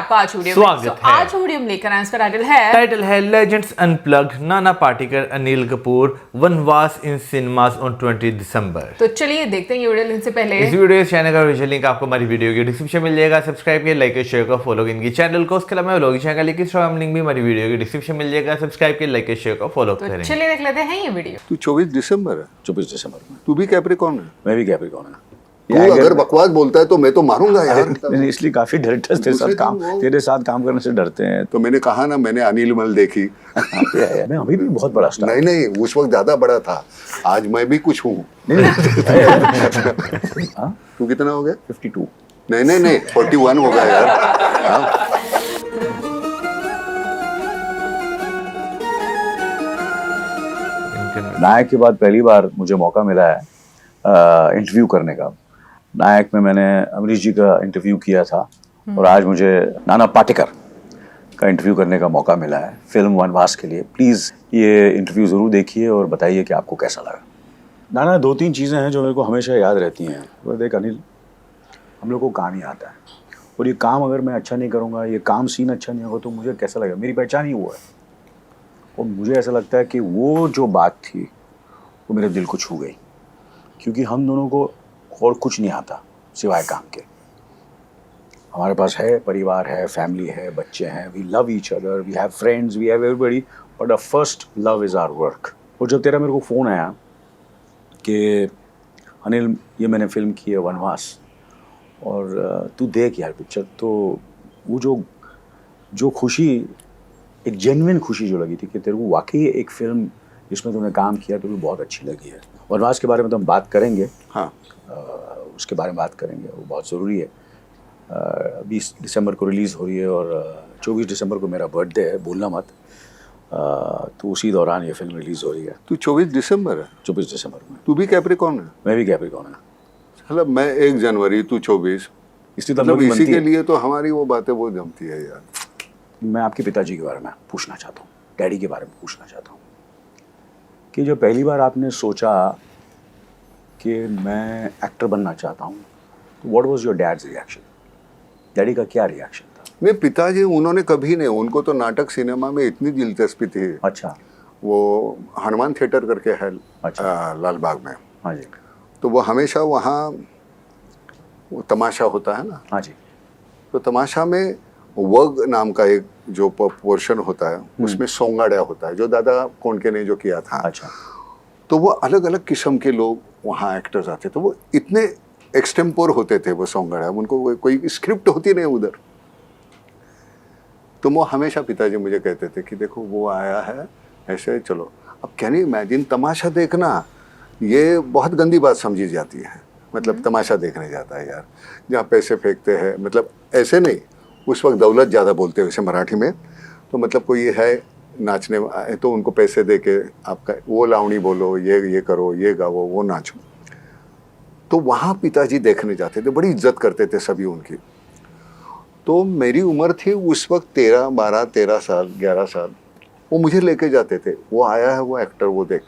आपका आज वीडियो में। स्वागत है। आज वीडियो में लेकर आए, इसका टाइटल है लेजेंड्स अनप्लग्ड, नाना पाटेकर, अनिल कपूर, वनवास इन सिनेमास ऑन 20 दिसंबर। तो चलिए देखते हैं ये वीडियो लेने से पहले इस वीडियो चैनल का विजुअल लिंक आपको हमारी वीडियो की डिस्क्रिप्शन मिल जाएगा। सब्सक्राइब करिए, लाइक शेयर का फॉलो इनकी चैनल को। उसके अलावा vlogging channel link Instagram link भी हमारी वीडियो की डिस्क्रिप्शन मिल जाएगा। सब्सक्राइब करिए, लाइक शेयर का फॉलो तो करें। चलिए देख लेते हैं ये वीडियो। तू 24 दिसंबर है। 24 दिसंबर में तू भी कैप्रिकॉर्न है। मैं भी कैप्रिकॉर्न है। तू अगर बकवास बोलता है तो मैं तो मारूंगा यार। नहीं, इसलिए काफी डायरेक्टर्स तेरे साथ काम करने से डरते हैं। तो मैंने कहा ना, मैंने अनिल मल देखी। मैं अभी भी बहुत बड़ा स्टार। नहीं, उस वक्त ज्यादा बड़ा था, आज मैं भी कुछ हूँ। तू कितना हो गया? 52। नहीं 41 हो गया यार। हाँ? नायक के बाद पहली बार मुझे मौका मिला है इंटरव्यू करने का। नायक में मैंने अमरीश जी का इंटरव्यू किया था और आज मुझे नाना पाटेकर का इंटरव्यू करने का मौका मिला है फिल्म वनवास के लिए। प्लीज़ ये इंटरव्यू ज़रूर देखिए और बताइए कि आपको कैसा लगा। नाना, 2-3 चीज़ें हैं जो मेरे को हमेशा याद रहती हैं। तो देख अनिल, हम लोग को काम ही आता है और ये काम अगर मैं अच्छा नहीं करूँगा, ये काम सीन अच्छा नहीं होगा तो मुझे कैसा लगेगा। मेरी पहचान ही वो है और मुझे ऐसा लगता है कि वो जो बात थी वो मेरे दिल को छू गई, क्योंकि हम दोनों को और कुछ नहीं आता सिवाय काम के। हमारे पास है परिवार है, फैमिली है, बच्चे हैं, we love each other, we have friends, we have everybody, but the first love is our work. और जब तेरा मेरे को फ़ोन आया कि अनिल ये मैंने फिल्म की है वनवास और तू देख यार पिक्चर, तो वो जो खुशी, एक जेन्युइन खुशी जो लगी थी कि तेरे को वाकई एक फ़िल्म जिसमें तुमने काम किया तो भी बहुत अच्छी लगी है। वनवास के बारे में तो हम बात करेंगे। हाँ, उसके बारे में बात करेंगे, वो बहुत ज़रूरी है। 20 दिसंबर को रिलीज़ हो रही है और 24 दिसंबर को मेरा बर्थडे है, भूलना मत। तो उसी दौरान ये फिल्म रिलीज़ हो रही है। तू 24 दिसंबर है। 24 दिसंबर में। तू भी कैप्रिकॉर्न है। मैं भी कैप्रिकॉर्न है। मतलब मैं 1 जनवरी, तू 24। इसलिए तो मतलब इसी के लिए तो हमारी वो बातें वो जमती है यार। मैं आपके पिताजी के बारे में पूछना चाहता हूँ, डैडी के बारे में पूछना चाहता हूँ कि जब पहली बार आपने सोचा कि मैं एक्टर बनना चाहता हूँ, तो what was your dad's reaction? Daddy का क्या रिएक्शन था? मेरे पिताजी, उन्होंने कभी नहीं, उनको तो नाटक सिनेमा में इतनी दिलचस्पी थी। अच्छा। वो हनुमान थिएटर करके है, अच्छा। लाल बाग में। हाँ जी। तो वो हमेशा वहाँ वो तमाशा होता है ना। हाँ जी। तो तमाशा में वग नाम का एक जो पोर्शन होता है उसमें सोंगाड़ा होता है, जो दादा कोंडके ने जो किया था। अच्छा। तो वो अलग अलग किस्म के लोग वहाँ एक्टर्स आते, तो वो इतने एक्सटेम्पोर होते थे वो सोंगाड़ा, उनको कोई स्क्रिप्ट होती नहीं उधर। तो वो हमेशा पिताजी मुझे कहते थे कि देखो वो आया है ऐसे, चलो। अब कैन यू इमेजिन, तमाशा देखना ये बहुत गंदी बात समझी जाती है। मतलब तमाशा देखने जाता है यार, जहाँ पैसे फेंकते हैं, मतलब ऐसे नहीं, उस वक्त दौलत ज़्यादा बोलते हैं वैसे मराठी में। तो मतलब कोई है नाचने तो उनको पैसे दे के आपका वो लावणी बोलो, ये करो, ये गाओ, वो नाचो। तो वहाँ पिताजी देखने जाते थे, बड़ी इज्जत करते थे सभी उनकी। तो मेरी उम्र थी उस वक्त 13 साल 11 साल। वो मुझे लेके जाते थे, वो आया है वो एक्टर, वो देख,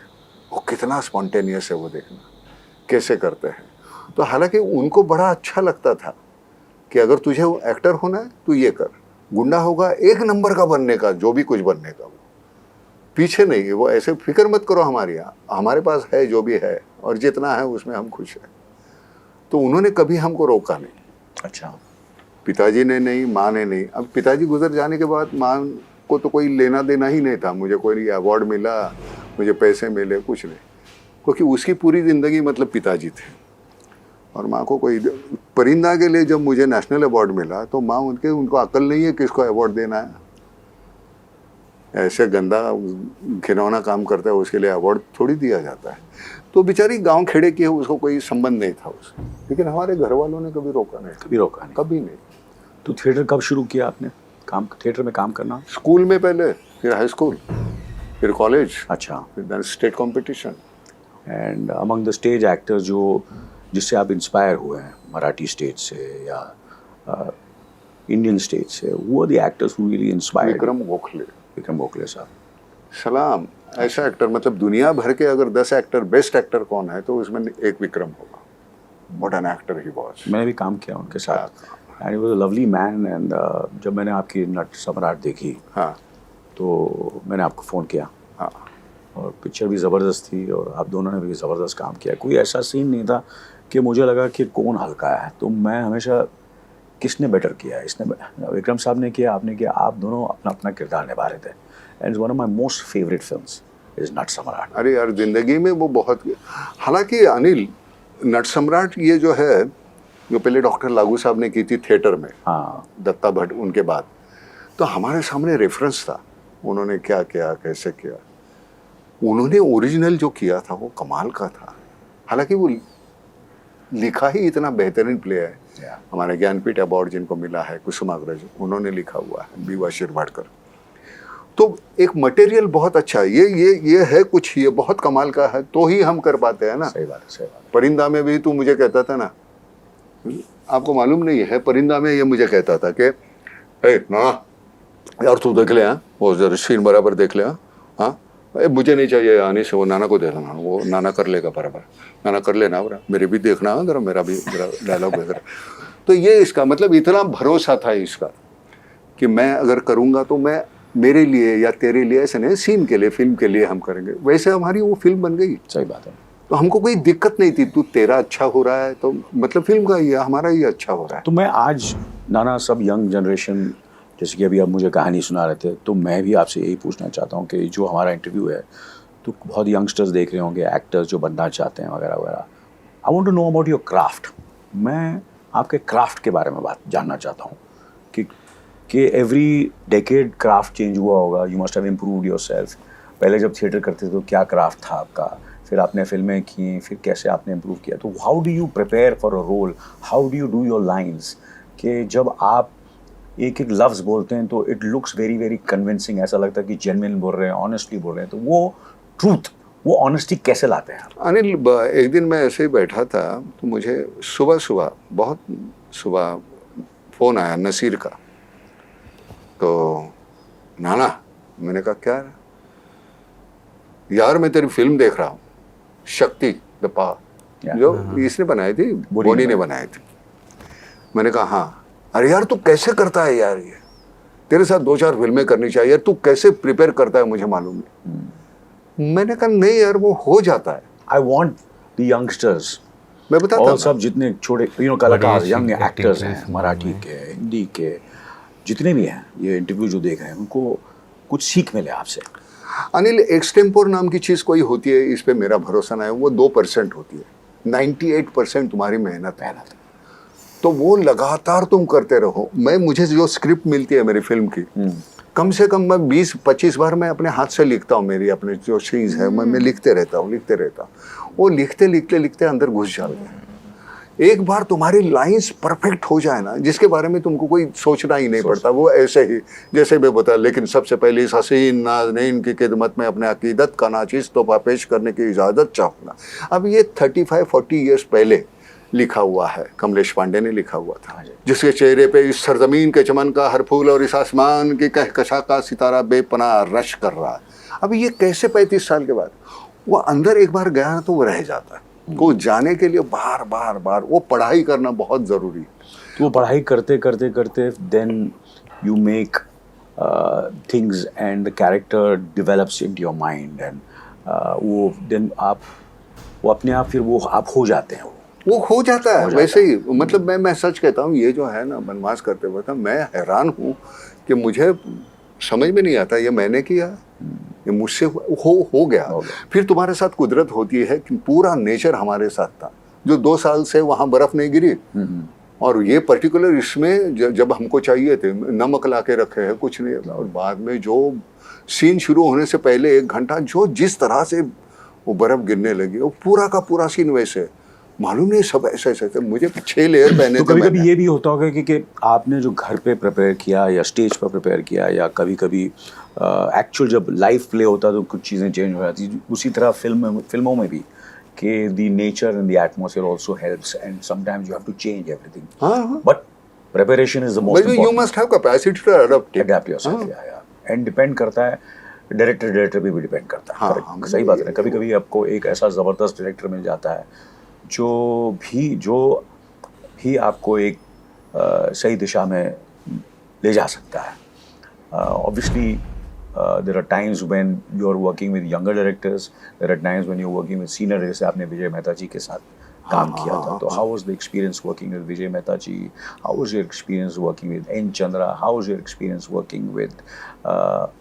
वो कितना स्पॉन्टेनियस है, वो देखना कैसे करते हैं। तो हालांकि उनको बड़ा अच्छा लगता था कि अगर तुझे एक्टर होना है तो ये कर, गुंडा होगा 1 नंबर का बनने का, जो भी कुछ बनने का, वो पीछे नहीं। वो ऐसे फिक्र मत करो, हमारे पास है जो भी है और जितना है उसमें हम खुश हैं। तो उन्होंने कभी हमको रोका नहीं। अच्छा। पिताजी ने नहीं, माँ ने नहीं। अब पिताजी गुजर जाने के बाद माँ को तो कोई लेना देना ही नहीं था। मुझे कोई अवार्ड मिला, मुझे पैसे मिले, कुछ नहीं, क्योंकि उसकी पूरी ज़िंदगी मतलब पिताजी थे। और माँ को कोई, परिंदा के लिए जब मुझे नेशनल अवार्ड मिला तो माँ उनको अकल नहीं है किसको अवार्ड देना है। ऐसे गंदा घिनौना काम करता है उसके लिए अवार्ड थोड़ी दिया जाता है। तो बेचारी गांव खेड़े की है, उसको कोई संबंध नहीं था उससे। लेकिन हमारे घर वालों ने कभी रोका नहीं। कभी नहीं। तो थिएटर कब शुरू किया आपने काम, थिएटर में काम करना? स्कूल में पहले, फिर हाई स्कूल, फिर कॉलेज। अच्छा। फिर state competition. And among the stage actors जिससे आप इंस्पायर हुए हैं, मराठी स्टेज से या इंडियन स्टेज से, who are the actors who really inspired? Vikram Gokhale साहब, सलाम। ऐसा एक्टर, मतलब दुनिया भर के अगर 10 एक्टर, बेस्ट एक्टर कौन है तो उसमें एक विक्रम होगा। What an actor he was. मैंने भी काम किया उनके साथ। And he was a lovely man. And जब मैंने आपकी नट सम्राट देखी हाँ तो मैंने आपको फ़ोन किया, हाँ और पिक्चर भी ज़बरदस्त थी और आप दोनों ने भी ज़बरदस्त काम किया। कोई ऐसा सीन नहीं था कि मुझे लगा कि कौन हल्का है, तो मैं हमेशा किसने बेटर किया है, इसने विक्रम साहब ने किया, आपने किया, आप दोनों अपना अपना किरदार निभा रहे थे। And it's one of my most favourite films is not सम्राट। अरे यार जिंदगी में वो बहुत, हालांकि अनिल नट सम्राट ये जो है, जो पहले डॉक्टर लागू साहब ने की थी थिएटर में, हाँ, दत्ता भट्ट उनके बाद, तो हमारे सामने रेफरेंस था, उन्होंने क्या किया कैसे किया। उन्होंने ओरिजिनल जो किया था वो कमाल का था। हालांकि वो लिखा ही इतना बेहतरीन प्ले है। Yeah. हमारे ज्ञानपीठ अवार्ड जिनको मिला है कुसुमाग्रज, उन्होंने लिखा हुआ है, बीवा शिरवाडकर। तो एक मटेरियल बहुत अच्छा है, ये है कुछ, ये बहुत कमाल का है तो ही हम कर पाते हैं ना। सही बात है, सही बात है। परिंदा में भी तू मुझे कहता था ना, आपको मालूम नहीं है, परिंदा में ये मुझे कहता था कि ना यार तू देख ले, हाँ वो जरा सीन बराबर देख ले, हाँ मुझे नहीं चाहिए आने से, वो नाना को दे देना, वो नाना कर लेगा बराबर, नाना कर लेना बरा, मेरे भी देखना जरा, मेरा भी जरा डायलॉग वगैरह। तो ये इसका मतलब इतना भरोसा था इसका कि मैं अगर करूँगा तो मैं मेरे लिए या तेरे लिए ऐसे नहीं, सीन के लिए, फिल्म के लिए हम करेंगे। वैसे हमारी वो फिल्म बन गई। सही बात है। तो हमको कोई दिक्कत नहीं थी, तू तेरा अच्छा हो रहा है तो मतलब फिल्म का ये हमारा ही अच्छा हो रहा है। तो मैं आज नाना, सब यंग जनरेशन जैसे कि अभी आप मुझे कहानी सुना रहे थे, तो मैं भी आपसे यही पूछना चाहता हूँ कि जो हमारा इंटरव्यू है तो बहुत यंगस्टर्स देख रहे होंगे, एक्टर्स जो बनना चाहते हैं वगैरह वगैरह। I want to know about your craft. मैं आपके क्राफ्ट के बारे में बात जानना चाहता हूँ कि एवरी डेकेड क्राफ्ट चेंज हुआ होगा। You must have improved yourself. पहले जब थिएटर करते थे तो क्या क्राफ्ट था आपका, फिर आपने फिल्में की, फिर कैसे आपने इम्प्रूव किया। तो how do you prepare for a role, how do you do your lines, कि जब आप एक एक लफ्ज़ बोलते हैं तो it looks very very convincing, ऐसा लगता है कि जेन्युइन बोल रहे हैं, ऑनेस्टली बोल रहे हैं। तो वो ट्रूथ, वो ऑनेस्टी कैसे लाते हैं आप? अनिल, एक दिन मैं ऐसे ही बैठा था तो मुझे सुबह बहुत सुबह फ़ोन आया नसीर का। तो नाना, मैंने कहा क्या है? यार मैं तेरी फिल्म देख रहा हूँ, शक्ति द पावर, जो इसने बनाई थी, बोनी ने बनाई थी। मैंने कहा हाँ। अरे यार तू कैसे करता है यार, ये तेरे साथ 2-4 फिल्में करनी चाहिए यार, तू कैसे प्रिपेयर करता है मुझे मालूम नहीं। मैंने कहा नहीं यार वो हो जाता है। आई वॉन्ट द यंगस्टर्स, मैं बताता और हूँ सब जितने छोटे कलाकार, यंग एक्टर्स हैं, मराठी के, हिंदी के, जितने भी हैं, ये इंटरव्यू जो देख रहे हैं उनको कुछ सीख मिले आपसे। अनिल, एक्सटेम्पोर नाम की चीज़ कोई होती है, इस पे मेरा भरोसा ना है। वो 2% होती है, 98% तुम्हारी मेहनत है। तो वो लगातार तुम करते रहो। मुझे जो स्क्रिप्ट मिलती है मेरी फिल्म की, कम से कम मैं 20-25 बार मैं अपने हाथ से लिखता हूँ। मेरी अपने जो चीज़ है मैं लिखते रहता हूँ। वो लिखते अंदर घुस जाते। एक बार तुम्हारी लाइंस परफेक्ट हो जाए ना, जिसके बारे में तुमको कोई सोचना ही नहीं पड़ता, वो ऐसे ही जैसे भी बता। लेकिन सबसे पहले इस हसीन नाज़नीन की खिदमत में अपने अकीदत का नाचीज़ तोहफा पेश करने की इजाज़त चाहूँगा। अब ये 35-40 ईयर्स पहले लिखा हुआ है, कमलेश पांडे ने लिखा हुआ था, जिसके चेहरे पे इस सरजमीन के चमन का हर फूल और इस आसमान की कहकशा का सितारा बेपनाह रश कर रहा है। अब ये कैसे 35 साल के बाद वो अंदर एक बार गया ना तो वो रह जाता है। को जाने के लिए बार वो पढ़ाई करना बहुत ज़रूरी है। तो वो पढ़ाई करते then you make things and the character develops into your mind, and वो देन आप वो अपने आप फिर वो आप हो जाते हैं। वो हो जाता है वैसे ही। मतलब मैं सच कहता हूँ, ये जो है ना बनवास करते वक्त मैं हैरान हूँ कि मुझे समझ में नहीं आता ये मैंने किया, ये मुझसे हो गया। फिर तुम्हारे साथ कुदरत होती है कि पूरा नेचर हमारे साथ था, जो 2 साल से वहाँ बर्फ़ नहीं गिरी, और ये पर्टिकुलर इसमें जब हमको चाहिए थे नमक ला के रखे हैं, कुछ नहीं। और बाद में जो सीन शुरू होने से पहले 1 घंटा जो जिस तरह से वो बर्फ़ गिरने लगी, वो पूरा का पूरा सीन वैसे, मालूम नहीं सब ऐसे मुझे 6 लेयर पहने थे। तो कभी ये भी होता होगा कि आपने जो घर पे प्रिपेयर किया या स्टेज पर प्रिपेयर किया, या कभी एक्चुअल जब लाइव प्ले होता तो कुछ चीज़ें चेंज हो जाती, उसी तरह फिल्मों में भी कि the nature and the atmosphere also helps, and sometimes you have to change everything, but preparation is the most important. You must have capacity to adopt yourself, and depend करता है डायरेक्टर पे भी डिपेंड करता है। हाँ, सही बात है ना। कभी आपको एक ऐसा ज़बरदस्त डायरेक्टर मिल जाता है जो भी आपको एक सही दिशा में ले जा सकता है. Obviously, there are times when you are working with younger directors. There are times when you're working with senior directors. जैसे आपने विजय मेहता जी के साथ काम किया था. तो how was the experience working with Vijay Mehta ji? How was your experience working with N. Chandra? How was your experience working with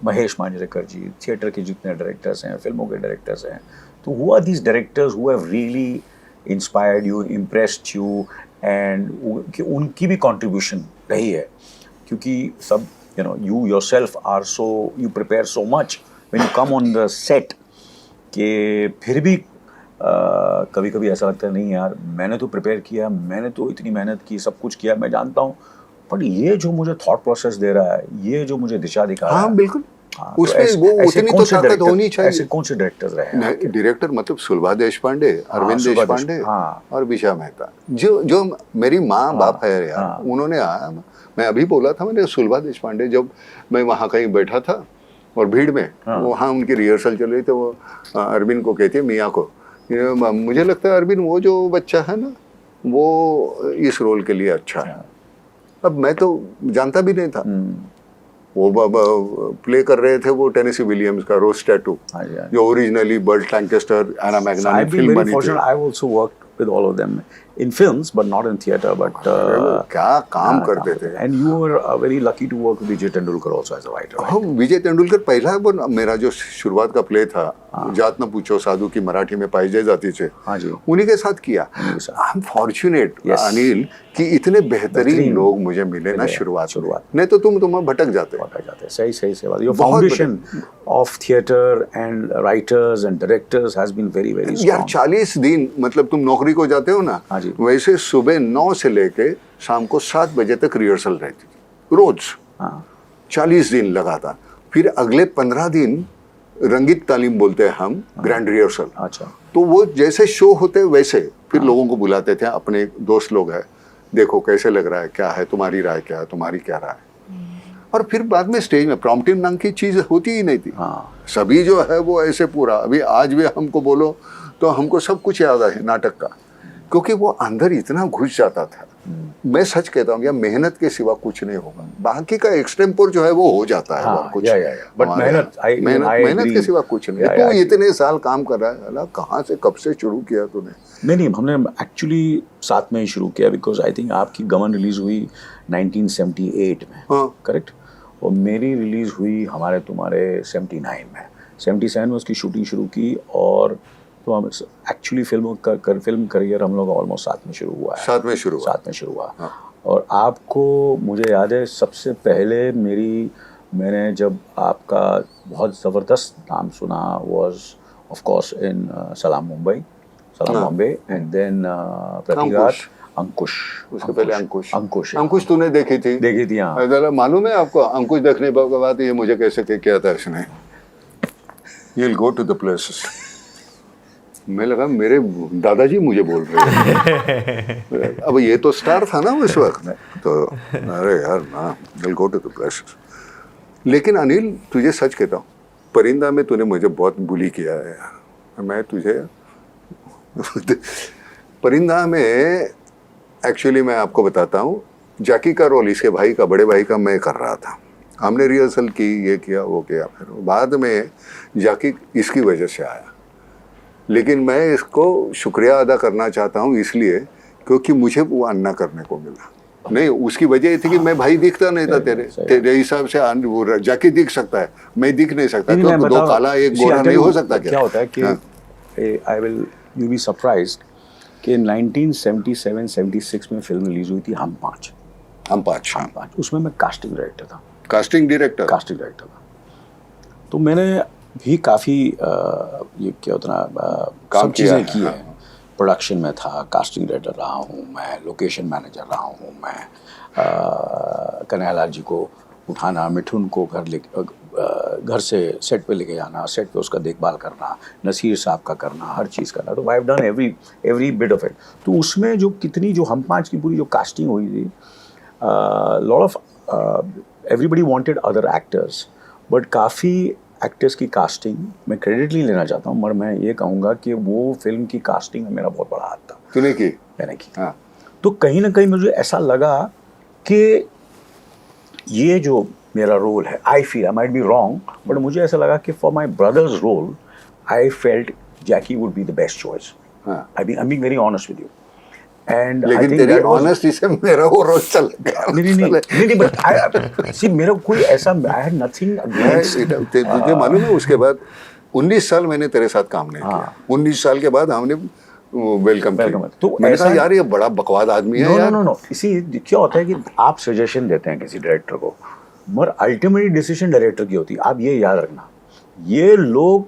Mahesh Manjrekar ji? Theatre के जितने डायरेक्टर्स हैं, फिल्मों के डायरेक्टर्स हैं, तो who are these directors who have really inspired you, impressed you, and उनकी भी contribution रही है? क्योंकि सब you yourself are so, you prepare so much when you come on the set कि फिर भी कभी कभी ऐसा लगता है नहीं यार, मैंने तो प्रिपेयर किया, मैंने तो इतनी मेहनत की, सब कुछ किया, मैं जानता हूँ, बट ये जो मुझे थॉट प्रोसेस दे रहा है, ये जो मुझे दिशा दिखा रहा है. हाँ बिल्कुल. हाँ, उसमें तो वो उतनी तो ताकत होनी चाहिए. ऐसे कौन से डायरेक्टर्स रहे हैं? डायरेक्टर मतलब सुलभा देशपांडे, अरविंद देशपांडे और विशा मेहता, जो मेरी माँ बाप है यार, उन्होंने आया. मैं अभी बोला था, मैंने सुलभा देशपांडे, जब मैं वहाँ कहीं बैठा था और भीड़ में वहाँ उनकी रिहर्सल चल रही, तो वो अरविंद को कहती है, मियाँ को, मुझे लगता है अरविंद वो जो बच्चा है ना, वो इस रोल के लिए अच्छा है. अब मैं तो जानता भी नहीं था. वो प्ले कर रहे थे वो टेनेसी विलियम्स का रोज टैटू, जो ओरिजिनली बर्ट लैंकेस्टर, एना मैग्ना फिल्म बनी थी. I also worked with all of them in films, but not in theater. But क्या काम करते थे. And you were very lucky to work with Vijay Tendulkar also as a writer. हाँ, विजय तेंदुलकर पहला वो मेरा जो शुरुआत का प्ले था, जात न पूछो साधु की मराठी में पाई जाती थे, उन्हीं के साथ किया. आई एम फॉर्चुनेट अनिल कि इतने बेहतरीन लोग मुझे मिले ना शुरुआत. नहीं तो तुम भटक जाते. सही बात. Your foundation of theater and writers and directors has been very strong. यार 40 दिन मतलब तुम नौकरी को जाते हो ना, वैसे सुबह 9 से लेके शाम को 7 बजे तक रिहर्सल रहती थी रोज. 40 दिन लगातार. फिर अगले 15 दिन रंगीत तालीम बोलते हैं हम, ग्रैंड रिहर्सल. अच्छा. तो वो जैसे शो होते वैसे फिर लोगों को बुलाते थे, अपने दोस्त लोग हैं, देखो कैसे लग रहा है, क्या है तुम्हारी राय, क्या है तुम्हारी क्या राय. और फिर बाद में स्टेज में प्रॉम्प्टिंग नाम की चीज होती ही नहीं थी. सभी जो है वो ऐसे पूरा, अभी आज भी हमको बोलो तो हमको सब कुछ याद है नाटक का, क्योंकि वो अंदर इतना घुस जाता था. मैं सच कहता हूँ, या मेहनत के सिवा कुछ नहीं होगा. बाकी का एक्सटेम्पोर जो है वो हो जाता है. कुछ बट मेहनत के सिवा कुछ नहीं. तू इतने साल काम कर रहा है, अल्लाह कहाँ से कब से शुरू किया तूने? नहीं, हमने एक्चुअली साथ में ही शुरू किया, बिकॉज आई थिंक आपकी गमन रिलीज हुई 1978 में, करेक्ट, और मेरी रिलीज हुई हमारे तुम्हारे 79 में. 77 में उसकी शूटिंग शुरू की, और तो हम एक्चुअली फिल्म करियर हम लोग ऑलमोस्ट साथ में शुरू हुआ है. साथ में शुरू हुआ. और आपको मुझे याद है सबसे पहले मैंने जब आपका बहुत ज़बरदस्त नाम सुना वाज ऑफ कोर्स इन सलाम बॉम्बे, एंड देन प्रतिघात, अंकुश. उसके पहले अंकुश तूने देखी थी. हाँ. मालूम है आपको, अंकुश देखने के बाद ये मुझे कैसे किया था इसने, you will go to the places. मैं लगा मेरे दादाजी मुझे बोल रहे हैं. अब ये तो स्टार था ना उस वक्त, तो अरे यार ना, will go to the places. लेकिन अनिल तुझे सच कहता हूँ, परिंदा में तूने मुझे बहुत बुली किया है यार. मैं तुझे परिंदा में एक्चुअली मैं आपको बताता हूँ, जैकी का रोल, इसके भाई का, बड़े भाई का मैं कर रहा था. हमने रिहर्सल की, ये किया वो किया. फिर बाद में जैकी इसकी वजह से आया. लेकिन मैं इसको शुक्रिया अदा करना चाहता हूँ इसलिए क्योंकि मुझे वो अन्ना करने को मिला. नहीं, उसकी वजह ये थी कि मैं भाई दिखता नहीं था तेरे हिसाब से. वो जाके दिख सकता है, मैं दिख नहीं सकता. तो दो काला एक गोरा नहीं हो सकता. क्या होता है कि I will you be surprised कि 1977-76 में फिल्म रिलीज हुई थी हम पाँच. उसमें मैं कास्टिंग डायरेक्टर था. तो मैंने भी काफ़ी ये क्या होता है सब चीज़ें की है. प्रोडक्शन में था, कास्टिंग डायरेक्टर रहा हूँ मैं, लोकेशन मैनेजर रहा हूँ मैं, कन्हैयालाल जी को उठाना, मिठुन को घर से सेट पे लेके जाना, सेट पे उसका देखभाल करना, नसीर साहब का करना, हर चीज़ करना. तो I have done every bit of it. तो उसमें जो कितनी जो हम पाँच की पूरी जो कास्टिंग हुई थी, lot of everybody wanted other actors, but काफ़ी एक्टर्स की कास्टिंग मैं क्रेडिट नहीं लेना चाहता हूँ, मगर मैं ये कहूँगा कि वो फिल्म की कास्टिंग में मेरा बहुत बड़ा हाथ था. तूने की? मैंने की. हाँ. तो कहीं ना कहीं मुझे ऐसा लगा कि ये जो मेरा रोल है, I feel, I might be wrong, but मुझे ऐसा लगा कि for my brother's role I felt Jackie would be the best choice. हाँ. I am being very honest with you. And लेकिन तेरी ऑनेस्टी से मेरा वो रोज चल गया. नहीं, बट आई सी, मेरा कोई ऐसा, आई हैड नथिंग अगेंस्ट. तुझे मालूम है उसके बाद 19 साल मैंने तेरे साथ काम नहीं किया. 19 साल के बाद हमने वेलकम किया. तो मैंने ऐसा कहा यार ये बड़ा बकवाद आदमी है यार. नो. इसी क्या होता है कि आप सजेशन देते हैं किसी डायरेक्टर को, मगर अल्टीमेटली डिसीजन डायरेक्टर की होती है. आप ये याद रखना, ये लोग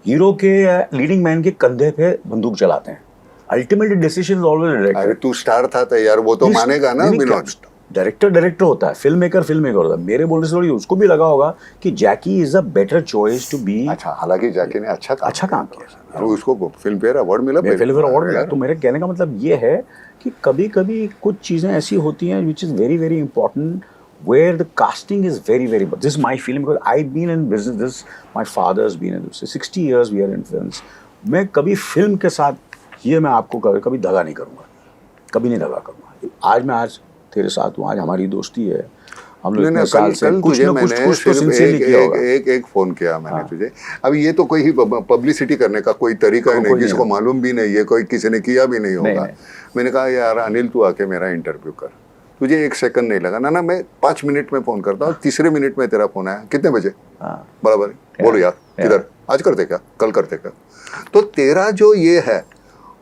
हीरो के लीडिंग मैन के कंधे पे बंदूक चलाते हैं. Ultimately decision always director. अरे तू स्टार था तो यार वो तो मानेगा ना. विनोद डायरेक्टर होता है, फिल्म मेकर होता है. मेरे बोलने से थोड़ी उसको भी लगा होगा कि Jackie is a better choice to be. अच्छा, हालांकि जैकी ने अच्छा काम किया. उसको फिल्म फेयर अवार्ड मिला. फिल्म फेयर अवार्ड मिला. तो मेरे कहने का मतलब ये है कि कभी कभी कुछ चीज़ें ऐसी होती हैं which is very very important, where the casting is very very, but this is my feeling because I've been in business, this my father's been in this 60 years we are in films. मैं कभी film के साथ ये मैं आपको कभी दगा नहीं करूँगा, कभी नहीं दगा करूँगा. आज तेरे साथ हूँ, आज हमारी दोस्ती है. हम लोग इतने साल से कुछ ना कुछ तो सिंसियरली किया होगा. एक फोन किया मैंने तुझे. अब ये तो कोई पब्लिसिटी करने का कोई तरीका ही नहीं, किसी को मालूम भी नहीं है, कोई किसी ने किया भी नहीं होगा. मैंने कहा यार अनिल तू आके मेरा इंटरव्यू कर. तुझे 1 सेकंड नहीं लगा ना. मैं 5 मिनट में फोन करता हूँ, तीसरे मिनट में तेरा फोन आया. कितने बजे? बराबर. बोलो यार किधर, आज करते क्या, कल करते क्या. तो तेरा जो ये है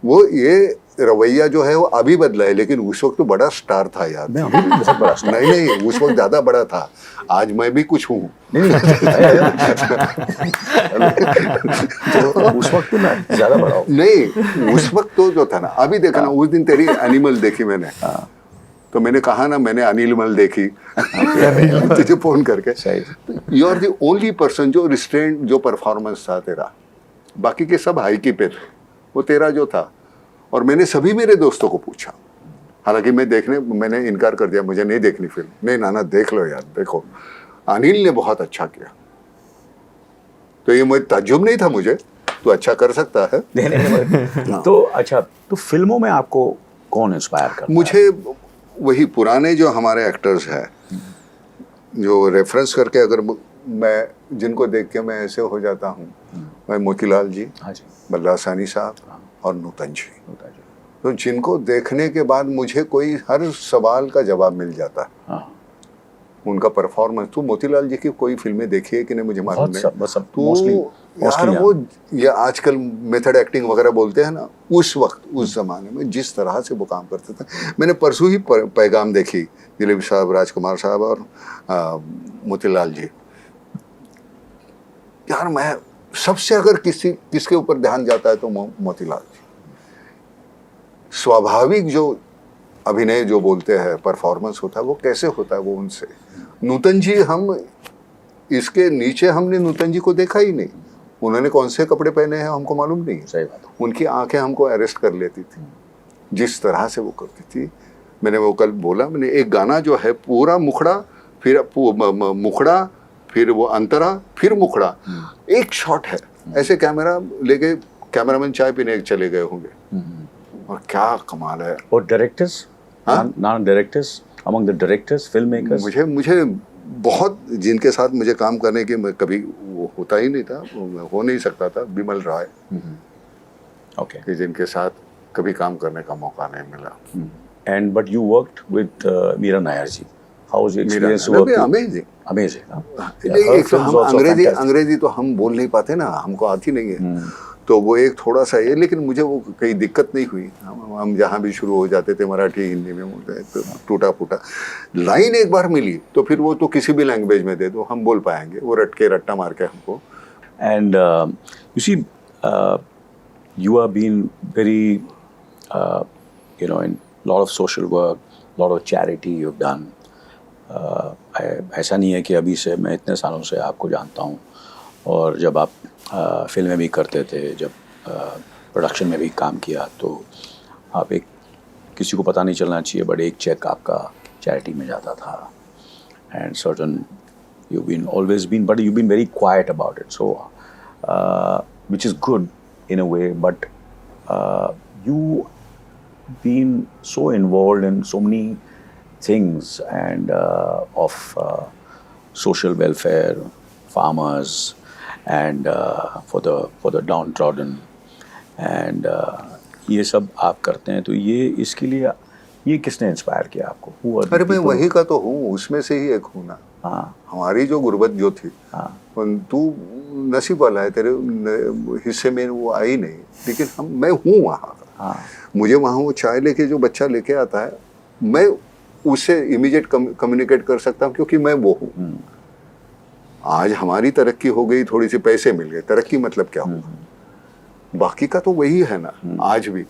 वो ये रवैया जो है वो अभी बदला है, लेकिन उस वक्त तो बड़ा स्टार था यार. मैं अभी भी बहुत बड़ा स्टार. नहीं उस वक्त ज्यादा बड़ा था. आज मैं भी कुछ हूँ. तो उस वक्त तो मैं ज्यादा बड़ा हूँ. नहीं उस वक्त तो जो था ना. अभी देखा ना, उस दिन तेरी एनिमल देखी मैंने, तो मैंने कहा ना मैंने अनिल मल देखी तुझे फोन करके. You are the only person जो रिस्ट्रेंट, जो परफॉर्मेंस था तेरा. बाकी के सब हाई की पे थे, वो तेरा जो था. और मैंने सभी मेरे दोस्तों को पूछा, हालांकि मैंने इनकार कर दिया, मुझे नहीं देखनी फिल्म. नहीं नाना देख लो यार, देखो अनिल ने बहुत अच्छा किया. तो ये मुझे ताज्जुब नहीं था मुझे, तो अच्छा कर सकता है. नहीं. तो अच्छा, तो फिल्मों में आपको कौन इंस्पायर करता है? मुझे वही पुराने जो हमारे एक्टर्स हैं, जो रेफरेंस करके अगर मैं जिनको देख के मैं ऐसे हो जाता हूँ, मैं मोतीलाल जी, बल्ला सानी साहब और नूतन जी. तो जिनको देखने के बाद मुझे कोई हर सवाल का जवाब मिल जाता है. उनका परफॉर्मेंस. तो मोतीलाल जी की कोई फिल्में देखी है कि नहीं मुझे मालूम नहीं. तो यार वो ये आजकल मेथड एक्टिंग वगैरह बोलते हैं ना, उस वक्त उस जमाने में जिस तरह से वो काम करते थे. मैंने परसों ही पैगाम देखी, दिलीप साहब, राजकुमार साहब और मोतीलाल जी. यार मैं सबसे अगर किसके ऊपर ध्यान जाता है तो मोतीलाल जी. स्वाभाविक जो अभिनय जो बोलते हैं, परफॉर्मेंस होता है, वो कैसे होता है वो उनसे. नूतन जी, हम इसके नीचे हमने नूतन जी को देखा ही नहीं. उन्होंने कौन से कपड़े पहने हैं हमको मालूम नहीं. सही बात. उनकी आंखें हमको अरेस्ट कर लेती थी, जिस तरह से वो करती थी. मैंने वो कल बोला, मैंने एक गाना जो है पूरा मुखड़ा, फिर मुखड़ा, फिर वो अंतरा, फिर मुखड़ा, एक शॉट है. ऐसे कैमरा लेके कैमरामैन चाय पीने चले गए होंगे. और क्या कमाल है. और directors, directors, among the directors, film makers, मुझे बहुत जिनके साथ मुझे काम करने के कभी वो होता ही नहीं था, हो नहीं सकता था. बिमल राय, ओके, जिनके साथ कभी काम करने का मौका नहीं मिला. And but you worked with Mira Nair ji. How was your experience working? Amazing. एक तो हम अंग्रेजी तो हम बोल नहीं पाते ना, हमको आती नहीं है. तो वो एक थोड़ा सा ये, लेकिन मुझे वो कहीं दिक्कत नहीं हुई. हम जहाँ भी शुरू हो जाते थे मराठी हिंदी में बोलते, तो टूटा फूटा लाइन एक बार मिली तो फिर वो तो किसी भी लैंग्वेज में दे दो हम बोल पाएंगे. वो रट्टा मार के हमको. And you see, you have been very in lot of social work, lot of charity you've done. ऐसा नहीं है कि अभी से, मैं इतने सालों से आपको जानता हूँ. और जब आप फिल्में भी करते थे, जब प्रोडक्शन में भी काम किया, तो आप एक, किसी को पता नहीं चलना चाहिए, बट एक चेक आपका चैरिटी में जाता था. And certain you been always been, but you been very quiet about it, so which is good in a way, but you been so involved in so many things and of social welfare, farmers, and for the downtrodden, and ये सब आप करते हैं, तो ये इसके लिए ये किसने इंस्पायर किया आपको? Who are the अरे मैं people? वही का तो हूँ, उसमें से ही एक हूँ ना। हाँ हमारी जो गुर्बत जो थी, हाँ तू नसीब वाला है, तेरे हिस्से में वो आई नहीं, लेकिन मैं हूँ वहाँ का। हाँ मुझे वहाँ वो चाय लेके जो बच्चा लेके आता है, मैं उससे इमीडिएट कम्युनिकेट कर सकता हूँ, क्योंकि मैं वो हूँ। आज हमारी तरक्की हो गई, थोड़ी सी पैसे मिल गए, तरक्की मतलब क्या हुआ? बाकी का तो वही है ना आज भी।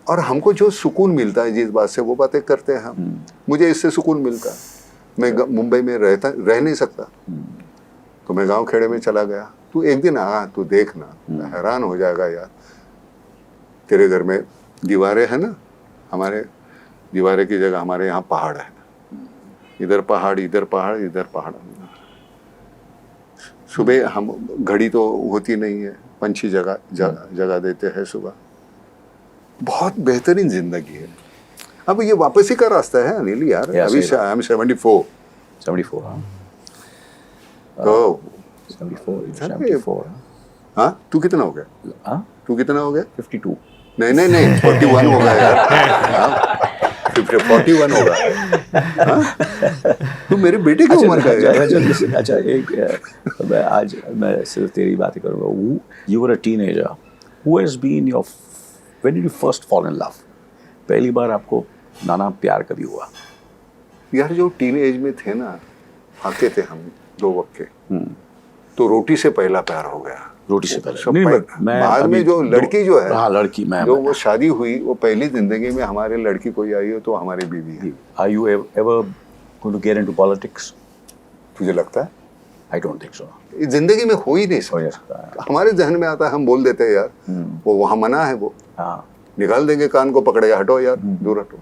और हमको जो सुकून मिलता है जिस बात से, वो बातें करते हैं हम। मुझे इससे सुकून मिलता है। मैं मुंबई में रह नहीं सकता, तो मैं गांव खेड़े में चला गया। तू एक दिन आ, तू देखना, हैरान हो जाएगा यार। तेरे घर में दीवारें हैं ना, हमारे दीवारें की जगह हमारे यहाँ पहाड़ है। इधर पहाड़, इधर पहाड़, इधर पहाड़। सुबह हम, घड़ी तो होती नहीं है, पंछी जगह देते हैं सुबह। बहुत बेहतरीन जिंदगी है। अब ये वापसी का रास्ता है अनिल यार। अभी आई एम 74। 74 हाँ तो 74 हाँ, तू कितना हो गया? हाँ तू कितना हो गया? 52 नहीं 41 होगा यार। 41 होगा। हाँ? तू मेरे बेटे की उम्र का है। अच्छा एक मैं सिर्फ तेरी बात ही करूँगा। You were a teenager. Who has been your, when did you first fall in love? पहली बार आपको नाना प्यार कभी हुआ? यार जो टीन एज में थे ना, आते थे हम 2 वक्त के, तो रोटी से पहला प्यार हो गया। रोटी से पहले सब नहीं, मैं बाद में जो लड़की जो है, हाँ लड़की, मैं जो वो शादी हुई, वो पहली जिंदगी में हमारे लड़की कोई आई हो तो हमारी बीवी है। Are you ever going to get into politics? तुझे लगता है? I don't think so. ये जिंदगी में हो ही नहीं हो नहीं सकता। सकता। हमारे जहन में आता है, हम बोल देते हैं यार, वो वहाँ मना है, वो हाँ निकाल देंगे, कान को पकड़ेगा, हटो यार, दूर हटो।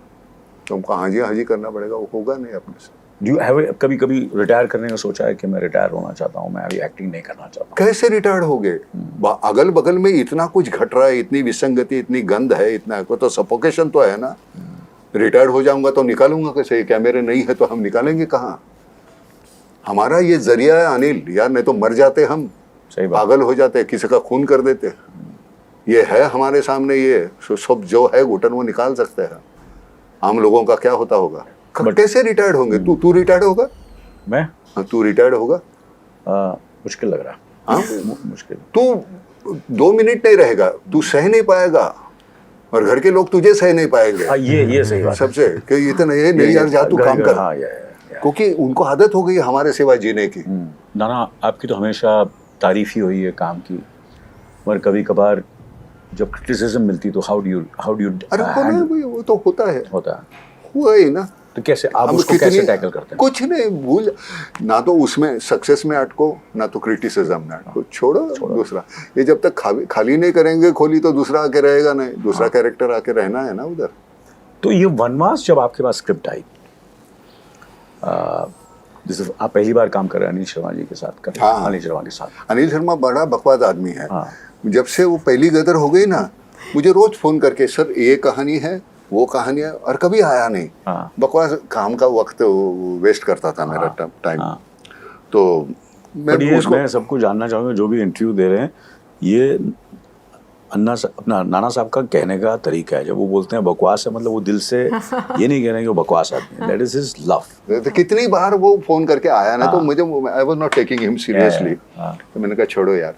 तुमको हाजी हाजी करना पड़ेगा, वो होगा नहीं अपने से। Do you have कभी रिटायर करने का सोचा है कि मैं रिटायर होना चाहता हूँ, मैं अभी एक्टिंग नहीं करना चाहता हूँ? कैसे रिटायर्ड हो गए? अगल बगल में इतना कुछ घट रहा है, इतनी विसंगति, इतनी गंद है, इतना तो सफोकेशन तो है ना। रिटायर्ड हो जाऊंगा तो निकालूंगा कैसे? कैमरे नहीं है तो हम निकालेंगे कहाँ? हमारा ये जरिया है अनिल यार, नहीं तो मर जाते हम, सही बात। पागल हो जाते, किसी का खून कर देते। ये है हमारे सामने, ये सब जो है घुटन, वो निकाल सकते हैं। आम लोगों का क्या होता होगा? कैसे रिटायर्ड होंगे? तू रिटायर्ड होगा? मैं? हाँ, तू रिटायर्ड होगा? मुश्किल लग रहा है। हाँ मुश्किल। तू 2 मिनट नहीं रहेगा, तू सह नहीं पाएगा, और घर के लोग तुझे सह नहीं पाएंगे। ये सही बात सबसे कि इतना ये नहीं यार, जा तू काम कर। हाँ, क्योंकि उनको आदत हो गई हमारे सिवा जीने की। नाना आपकी तो हमेशा तारीफ ही हुई है काम की, पर कभी कभार जब क्रिटिसिज्म मिलती तो हाउ डू यू अरे वो तो होता है, हुआ ही ना। तो कैसे आप उसको कैसे टैकल करते हैं? कुछ नहीं, भूल ना, तो उसमें सक्सेस में अटको, ना तो क्रिटिसिज्म में अटको, छोड़ो। दूसरा ये जब तक खाली नहीं करेंगे खोली, तो दूसरा आके रहेगा नहीं, दूसरा कैरेक्टर आके रहना है ना उधर। तो ये वनवास जब आपके पास स्क्रिप्ट आई, जैसे आप पहली बार काम कर रहे हैं अनिल शर्मा जी के साथ कर रहे हैं। अनिल शर्मा के साथ। अनिल शर्मा बड़ा बकवास आदमी है। जब से वो पहली गदर हो गई ना, मुझे रोज फोन करके, सर ये कहानी है, वो कहानी है, और कभी आया नहीं। बकवास, काम का वक्त वेस्ट करता था मेरा टाइम। तो मैं सबको जानना चाहूँगा, जो भी इंटरव्यू दे रहे हैं, ये अपना नाना साहब का कहने का तरीका है। जब वो बोलते हैं बकवास है, मतलब वो दिल से ये नहीं कह रहे कि वो बकवास आदमी है। That is his love. तो कितनी बार वो फोन करके आया ना, तो मुझे, I was not taking him seriously. तो मैंने कहा छोड़ो यार।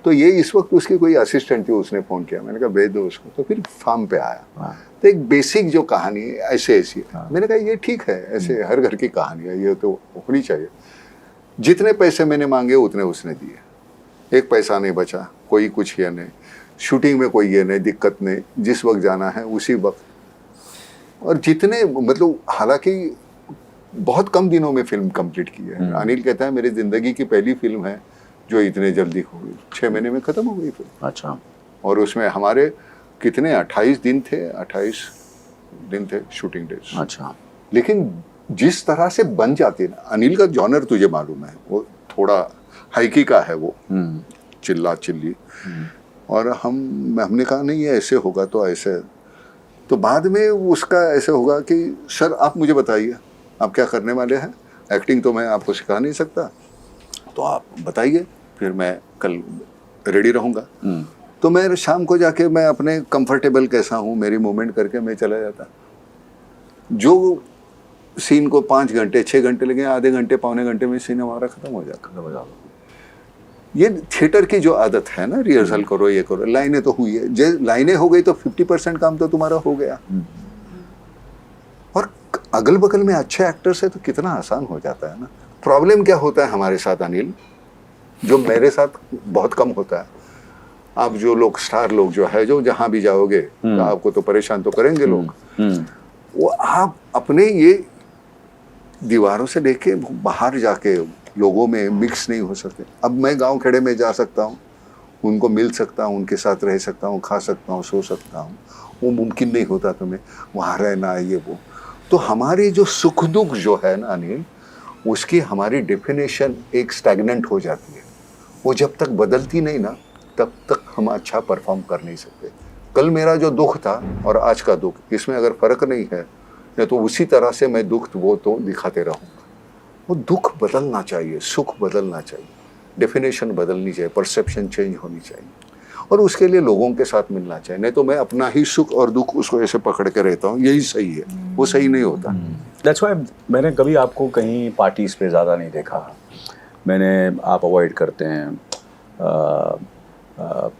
तो ये इस वक्त उसकी कोई असिस्टेंट थी, उसने फोन किया, मैंने कहा भेज दो उसको। तो फिर फार्म पे आया। तो एक बेसिक जो कहानी ऐसे ऐसी है, मैंने कहा ये ठीक है, ऐसे हर घर की कहानी है, ये तो होनी चाहिए। जितने पैसे मैंने मांगे उतने उसने दिए, एक पैसा नहीं बचा, कोई कुछ ये नहीं, शूटिंग में कोई ये नहीं, दिक्कत नहीं, जिस वक्त जाना है उसी वक्त। और जितने, मतलब हालांकि बहुत कम दिनों में फिल्म कंप्लीट की है। अनिल कहता है मेरी जिंदगी की पहली फिल्म है जो इतने जल्दी हो गई, 6 महीने में खत्म हो गई फिल्म। अच्छा। और उसमें हमारे कितने 28 दिन थे, 28 दिन थे शूटिंग डेज। अच्छा। लेकिन जिस तरह से बन जाती है ना, अनिल का जॉनर तुझे मालूम है, वो थोड़ा हाइकी का है, वो चिल्ला चिल्ली। और हमने कहा नहीं ये ऐसे होगा तो ऐसे, तो बाद में उसका ऐसे होगा कि सर आप मुझे बताइए आप क्या करने वाले हैं, एक्टिंग तो मैं आपको सिखा नहीं सकता, तो आप बताइए, फिर मैं कल रेडी रहूँगा। तो मैं शाम को जाके मैं अपने कंफर्टेबल कैसा हूँ, मेरी मूवमेंट करके मैं चला जाता। जो सीन को 5 घंटे 6 घंटे लगे, आधे घंटे पौने घंटे में सीन हमारा खत्म हो जाता। ये थिएटर की जो आदत है ना, रिहर्सल करो, ये करो, लाइनें तो हुई है, जे लाइनें हो गई तो 50% काम तो तुम्हारा हो गया। और अगल बगल में अच्छे एक्टर्स है तो कितना आसान हो जाता है ना। प्रॉब्लम क्या होता है हमारे साथ अनिल, जो मेरे साथ बहुत कम होता है, आप जो लोग स्टार लोग जो है, जो जहां भी जाओगे तो आपको तो परेशान तो करेंगे लोग, वो आप अपने ये दीवारों से लेके बाहर जाके लोगों में मिक्स नहीं हो सकते। अब मैं गांव खेड़े में जा सकता हूँ, उनको मिल सकता हूँ, उनके साथ रह सकता हूँ, खा सकता हूँ, सो सकता हूँ, वो मुमकिन नहीं होता तुम्हें वहाँ रहना, ये वो। तो हमारी जो सुख दुख जो है ना अनिल, उसकी हमारी डेफिनेशन एक स्टैग्नेंट हो जाती है। वो जब तक बदलती नहीं ना, तब तक हम अच्छा परफॉर्म कर नहीं सकते। कल मेरा जो दुख था और आज का दुख, इसमें अगर फ़र्क नहीं है, या तो उसी तरह से मैं दुख वो तो दिखाते रहूँगा। वो दुख बदलना चाहिए, सुख बदलना चाहिए, डेफिनेशन बदलनी चाहिए, परसेप्शन चेंज होनी चाहिए, और उसके लिए लोगों के साथ मिलना चाहिए। नहीं तो मैं अपना ही सुख और दुख उसको ऐसे पकड़ के रहता हूँ, यही सही है, वो सही नहीं होता। दैट्स व्हाई मैंने कभी आपको कहीं पार्टीज पे ज़्यादा नहीं देखा। मैंने आप अवॉइड करते हैं,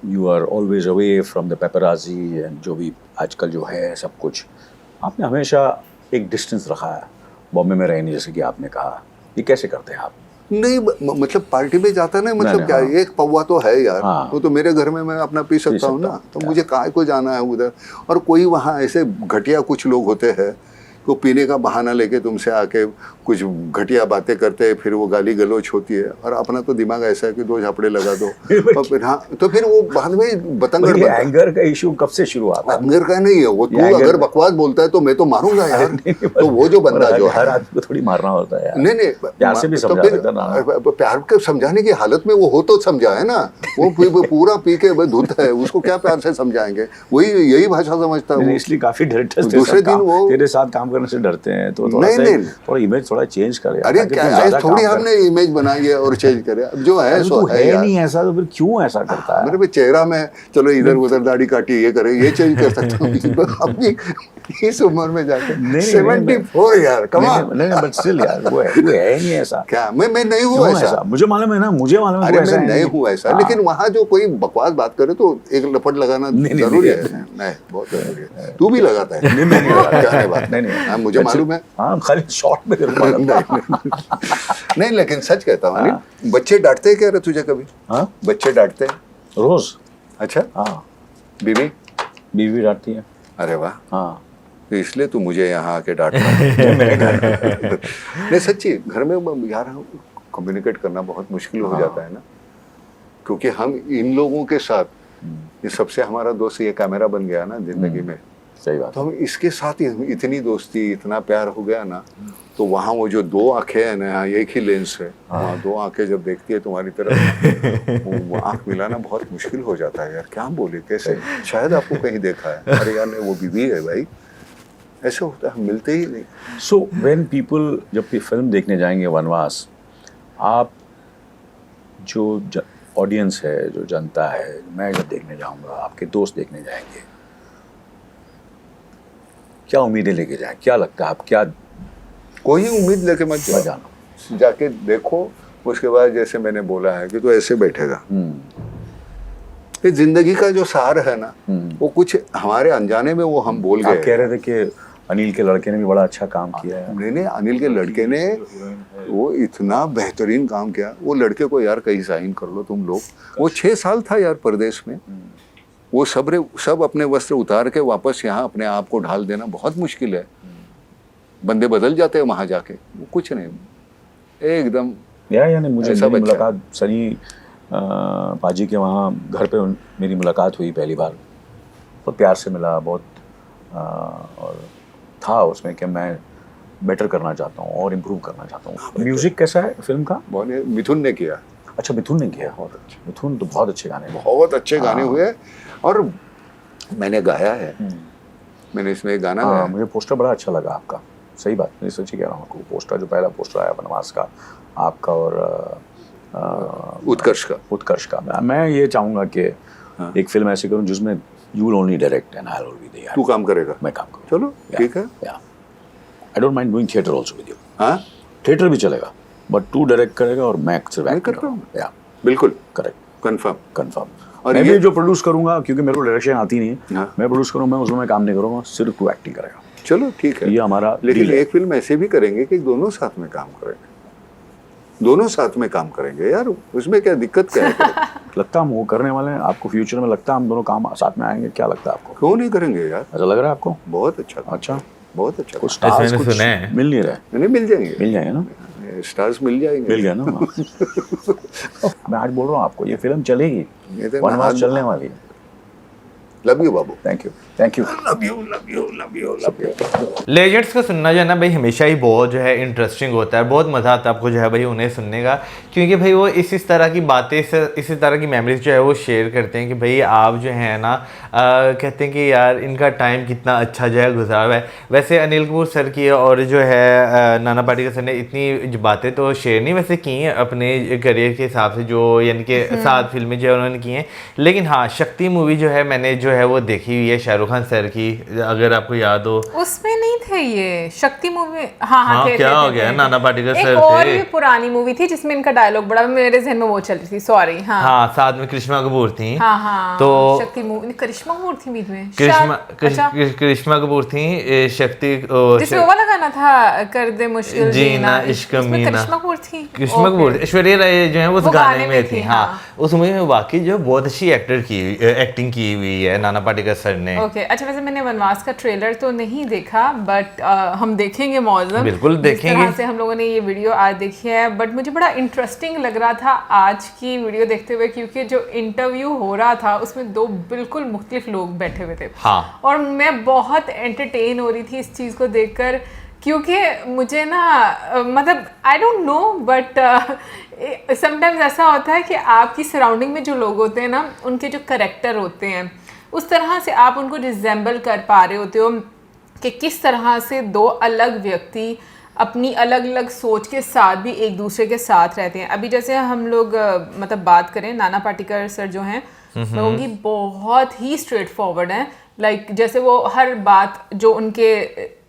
you are always away from the paparazzi and जो भी आजकल जो है सब कुछ, आपने हमेशा एक डिस्टेंस रखा है, बॉम्बे में रहने जैसे कि आपने कहा। ये कैसे करते हैं आप? नहीं मतलब पार्टी में जाता ना, मतलब नहीं, क्या हाँ। एक पौवा तो है यार, हाँ। वो तो मेरे घर में मैं अपना पी सकता हूँ ना, तो मुझे काय को जाना है उधर। और कोई वहाँ ऐसे घटिया कुछ लोग होते हैं वो पीने का बहाना लेके तुमसे आके कुछ घटिया बातें करते हैं, फिर वो गाली गलौज होती है, और अपना तो दिमाग ऐसा है कि 2 झापड़े लगा दो और फिर हाँ, तो फिर वो बाद में बतंगड़ बनता है। एंगर का इशू कब से शुरू हुआ? एंगर का नहीं है वो, तू अगर बकवास बोलता है तो मैं तो मारूंगा यार। तो वो जो बंदा जो हर आदमी को थोड़ी मारना होता है यार। नहीं प्यार से भी समझा सकता ना। प्यार के समझाने की हालत में वो हो तो समझा है ना, वो पूरा पी के धुत है, उसको क्या प्यार से समझाएंगे, वही यही भाषा समझता है वो। इसलिए काफी डरते हैं, दूसरे दिन वो तेरे साथ काम करने से डरते हैं, तो थोड़ा इमेज थोड़ा चेंज करे। अरे क्या थोड़ी हमने इमेज बनाई है और चेंज करे, अब जो है सो है यार। नहीं ऐसा तो फिर क्यों ऐसा करता है? मेरे पे चेहरा में चलो इधर उधर दाढ़ी काटी, ये करे, ये चेंज कर सकता हूँ अपनी इस उम्र में जाके। 74 यार, कमाल। नहीं बट स्टिल यार वो है नहीं ऐसा। क्या मैं नहीं हूँ ऐसा? मुझे मालूम है ना, मुझे मालूम है। अरे मैं नहीं हूँ ऐसा, लेकिन वहाँ जो कोई बकवास बात करे तो एक लपट लगाना जरूरी है। नहीं, बहुत जरूरी है। तू भी लगाता है? नहीं, मुझे मालूम है। हाँ, खाली शॉर्ट में नहीं, लेकिन सच कहता हूँ, बच्चे डांटते हैं क्या रे तुझे कभी? हाँ, बच्चे डांटते हैं रोज। अच्छा, हाँ, बीवी डांटती है। अरे वाह, हाँ, तो इसलिए तू मुझे यहाँ आके डांटता है। नहीं सच्ची, घर में यार कम्युनिकेट करना बहुत मुश्किल हो जाता है ना, क्योंकि हम इन लोगों के साथ, ये सबसे हमारा दोस्त ये कैमरा बन गया ना जिंदगी में। सही बात। तो हम इसके साथ ही इतनी दोस्ती, इतना प्यार हो गया ना, तो वहाँ वो जो 2 आंखें हैं ना, एक ही लेंस है, वहाँ 2 आंखें जब देखती है तुम्हारी तरफ, वो आंख मिलाना बहुत मुश्किल हो जाता है यार। क्या बोले, कैसे? शायद आपको कहीं देखा है, अरे यार नहीं वो बीवी है भाई, ऐसे होता है, हम मिलते ही नहीं। सो व्हेन पीपल जब भी फिल्म देखने जाएंगे वनवास, आप जो ऑडियंस है, जो जनता है, मैं जब देखने जाऊंगा, आपके दोस्त देखने जाएंगे, क्या उम्मीदें लेके जाएं? क्या लगता है आप क्या? कोई उम्मीद लेके मत जाओ, जाके देखो, उसके बाद जैसे मैंने बोला है कि तो ऐसे बैठेगा। ये जिंदगी का जो सार है ना, वो कुछ हमारे अनजाने में वो हम बोल गए। आप कह रहे थे कि अनिल के लड़के ने भी बड़ा अच्छा काम किया है। नहीं, अनिल के लड़के ने वो इतना बेहतरीन काम किया। वो लड़के को यार कहीं साइन कर लो तुम लोग। वो 6 साल था यार परदेश में, वो सब अपने वस्त्र उतार के वापस यहाँ अपने आप को ढाल देना बहुत मुश्किल है। बंदे बदल जाते हैं वहाँ जाके, वो कुछ नहीं, एकदम यानी मुझे मेरी मुलाकात सनी पाजी के वहाँ घर पे मेरी मुलाकात हुई पहली बार, बहुत प्यार से मिला, बहुत और था उसमें कि मैं बेटर करना चाहता हूँ और इम्प्रूव करना चाहता हूँ। म्यूजिक कैसा है फिल्म का? मिथुन ने किया। अच्छा, मिथुन ने किया, बहुत अच्छा। मिथुन तो बहुत अच्छे गाने हुए और मैंने गाया है। मैंने इसमें एक गाना गाया। मुझे पोस्टर बड़ा अच्छा लगा आपका, सही बात, मैं सच्ची कह रहा हूँ आपको। पोस्टर जो पहला पोस्टर आया बनवास का आपका और उत्कर्ष का, मैं ये चाहूँगा कि एक फिल्म ऐसी करूँ जिसमें you will only direct and I will be there. तू काम करेगा, मैं काम करूँ। चलो ठीक है। I don't mind doing theatre also with you. हाँ थिएटर भी चलेगा, बट तू डायरेक्ट करेगा और मैं सिर्फ एक्ट करता हूँ। या बिल्कुल करेक्ट, कंफर्म। और मैं भी जो प्रोड्यूस करूंगा, क्योंकि मेरे को डायरेक्शन आती नहीं है, हाँ। मैं प्रोड्यूस करूँ, मैं उसमें मैं काम नहीं करूँगा, सिर्फ तू एक्टिंग करेगा। चलो ठीक है, ये हमारा लेकिन deal है। एक फिल्म ऐसे भी करेंगे कि दोनों साथ में काम करेंगे, दोनों साथ में काम करेंगे यार, उसमें क्या दिक्कत क्या है? लगता हम वो करने वाले हैं, आपको फ्यूचर में लगता है हम दोनों काम साथ में आएंगे, क्या लगता है आपको? क्यों नहीं करेंगे यार, ऐसा लग रहा है आपको? बहुत अच्छा। अच्छा, बहुत अच्छा। कुछ स्टार्स मैंने कुछ सुना है। मिल नहीं रहे। नहीं मिल जाएंगे ना, स्टार्स मिल जाएंगे। मिल गया ना। मैं आज बोल रहा हूँ आपको, ये फिल्म चलेगी, ये तो वनवास चलने वाली है। Love you Babu. Thank you, thank you. Love you love you love you love you. Legends को सुनना जो है ना भाई हमेशा ही बहुत जो है इंटरेस्टिंग होता है, बहुत मज़ा आता है आपको जो है भाई उन्हें सुनने का, क्योंकि भाई वो इस तरह की बातें इसी तरह की मेमोरीज जो है वो शेयर करते हैं कि भाई आप जो है ना कहते हैं कि यार इनका टाइम कितना अच्छा जो है गुजारा हुआ है। वैसे अनिल कपूर सर की और जो है नाना पाटेकर सर ने इतनी बातें तो शेयर नहीं वैसे की हैं अपने करियर के हिसाब से, जो यानी कि 7 फिल्में जो है उन्होंने की हैं, लेकिन हाँ शक्ति मूवी जो है मैंने जो है वो देखी हुई है शाहरुख खान सर की, अगर आपको याद हो। उसमें नहीं थे ये शक्ति मूवी। हाँ थे, क्या थे, हो थे, गया, थे। नाना पाटेकर एक सर और थे। भी पुरानी मूवी थी जिसमें इनका डायलॉग बड़ा मेरे जहन में वो चल रही थी, सॉरी। हाँ साथ में करिश्मा कपूर थी। हाँ तो शक्ति मूवी, करिश्मा कपूर थी बीच में, करिश्मा कपूर थी, शक्ति जिसमें वो वाला गाना था कर दे मुश्किल जीना इश्क मीना, करिश्मा कपूर थी। करिश्मा कपूर, ऐश्वर्या राय जो है वो उस वो गाने में थी। थी, हाँ हाँ। उस मूवी में वाकई जो बहुत अच्छी एक्टिंग की हुई है नाना पाटेकर सर ने। ओके अच्छा, वैसे मैंने वनवास का ट्रेलर तो नहीं देखा, बट हम देखेंगे मौजूद, बिल्कुल देखेंगे। जिस तरह से हम लोगों ने ये वीडियो आज देखी है, बट मुझे बड़ा इंटरेस्टिंग लग रहा था आज की वीडियो देखते हुए, क्योंकि जो इंटरव्यू हो रहा था उसमें 2 बिल्कुल मुख्तलिफ लोग बैठे हुए थे। हाँ। और मैं बहुत एंटरटेन हो रही थी इस चीज़ को देखकर, क्योंकि मुझे ना मतलब I don't know but sometimes ऐसा होता है कि आपकी सराउंडिंग में जो लोग होते हैं ना, उनके जो करेक्टर होते हैं उस तरह से आप उनको रिजेंबल कर पा रहे होते हो कि किस तरह से 2 अलग व्यक्ति अपनी अलग अलग सोच के साथ भी एक दूसरे के साथ रहते हैं। अभी जैसे हम लोग मतलब बात करें, नाना पाटेकर सर जो हैं लोगों की बहुत ही स्ट्रेट फॉरवर्ड हैं, लाइक जैसे वो हर बात जो उनके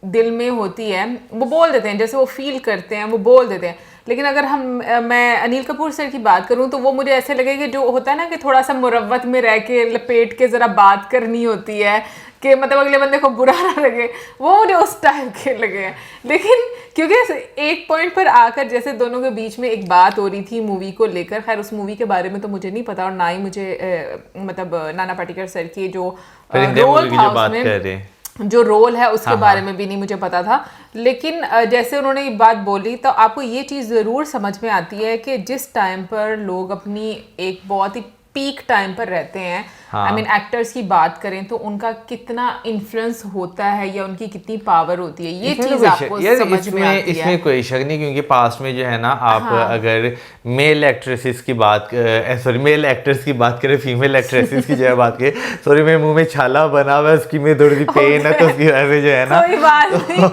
दिल में होती है वो बोल देते हैं, जैसे वो फील करते हैं वो बोल देते हैं। लेकिन अगर मैं अनिल कपूर सर की बात करूं तो वो मुझे ऐसे लगे कि जो होता है ना कि थोड़ा सा मुरव्वत में रह के लपेट के ज़रा बात करनी होती है कि मतलब अगले बंदे को बुरा ना लगे, वो मुझे उस टाइप के लगे हैं। लेकिन क्योंकि एक पॉइंट पर आकर जैसे दोनों के बीच में एक बात हो रही थी मूवी को लेकर, खैर उस मूवी के बारे में तो मुझे नहीं पता और ना ही मुझे मतलब नाना पाटेकर सर की जो रोल था उसमें जो रोल है उसके बारे में भी नहीं मुझे पता था। लेकिन जैसे उन्होंने ये बात बोली तो आपको ये चीज़ ज़रूर समझ में आती है कि जिस टाइम पर लोग अपनी एक बहुत ही पीक टाइम पर रहते हैं, आई मीन एक्टर्स की बात करें तो उनका कितना इन्फ्लुएंस होता है या उनकी कितनी पावर होती है, ये चीज़ आपको समझ में आती है। इसमें कोई शक नहीं, क्योंकि पास्ट में जो है ना आप अगर मेल एक्ट्रेसेस की बात सॉरी मेल एक्टर्स की बात करें, फीमेल एक्ट्रेसेस की जो है बात करें, सॉरी मेरे मुंह में छाला बना हुआ है उसकी में थोड़ी सी पेन है तो उसकी वजह से जो है ना कोई बात नहीं।